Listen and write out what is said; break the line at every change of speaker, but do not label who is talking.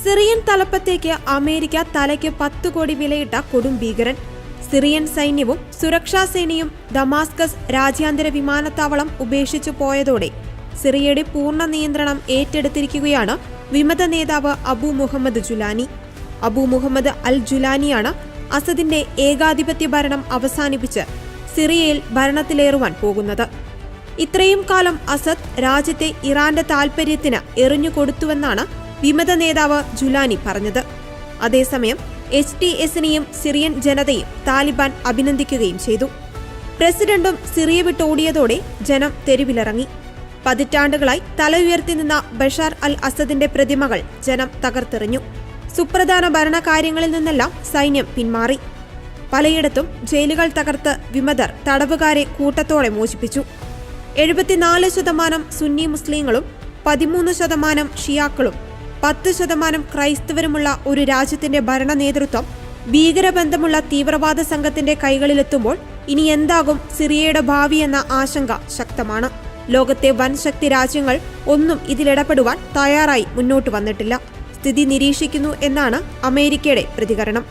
Syrian തലപ്പത്തേക്ക് America തലയ്ക്ക് 10 കോടി വിലയിട്ട കൊടും ഭീകരൻ. സിറിയൻ സൈന്യവും സുരക്ഷാ സേനയും ദമാസ്കസ് രാജ്യാന്തര വിമാനത്താവളം ഉപേക്ഷിച്ചു പോയതോടെ സിറിയയുടെ പൂർണ്ണ നിയന്ത്രണം ഏറ്റെടുത്തിരിക്കുകയാണ് വിമത നേതാവ് അബു മുഹമ്മദ് ജുലാനി. അബു മുഹമ്മദ് അൽ ജുലാനിയാണ് അസദിന്റെ ഏകാധിപത്യ ഭരണം അവസാനിപ്പിച്ച് സിറിയയിൽ ഭരണത്തിലേറുവാൻ പോകുന്നത്. ഇത്രയും കാലം അസദ് രാജ്യത്തെ ഇറാന്റെ താൽപര്യത്തിന് എറിഞ്ഞുകൊടുത്തുവെന്നാണ് വിമത നേതാവ് ജുലാനി പറഞ്ഞത്. അതേസമയം HTSനെയും സിറിയൻ ജനതയും താലിബാൻ അഭിനന്ദിക്കുകയും ചെയ്തു. പ്രസിഡന്റും സിറിയ വിട്ടോടിയതോടെ ജനം തെരുവിലിറങ്ങി. പതിറ്റാണ്ടുകളായി തല ഉയർത്തി നിന്ന ബഷാർ അൽ അസദിന്റെ പ്രതിമകൾ ജനം തകർത്തെറിഞ്ഞു. സുപ്രധാന ഭരണകാര്യങ്ങളിൽ നിന്നെല്ലാം സൈന്യം പിന്മാറി. പലയിടത്തും ജയിലുകൾ തകർത്ത് വിമതർ തടവുകാരെ കൂട്ടത്തോടെ മോചിപ്പിച്ചു. 74% സുന്നി മുസ്ലിങ്ങളും 13% ഷിയാക്കളും 10% ക്രൈസ്തവരുമുള്ള ഒരു രാജ്യത്തിന്റെ ഭരണ നേതൃത്വം ഭീകരബന്ധമുള്ള തീവ്രവാദ സംഘത്തിന്റെ കൈകളിലെത്തുമ്പോൾ ഇനി എന്താകും സിറിയയുടെ ഭാവി എന്ന ആശങ്ക ശക്തമാണ്. ലോകത്തെ വൻ ശക്തി രാജ്യങ്ങൾ ഒന്നും ഇതിലിടപെടുവാൻ തയ്യാറായി മുന്നോട്ട് വന്നിട്ടില്ല. സ്ഥിതി നിരീക്ഷിക്കുന്നു എന്നാണ് അമേരിക്കയുടെ പ്രതികരണം.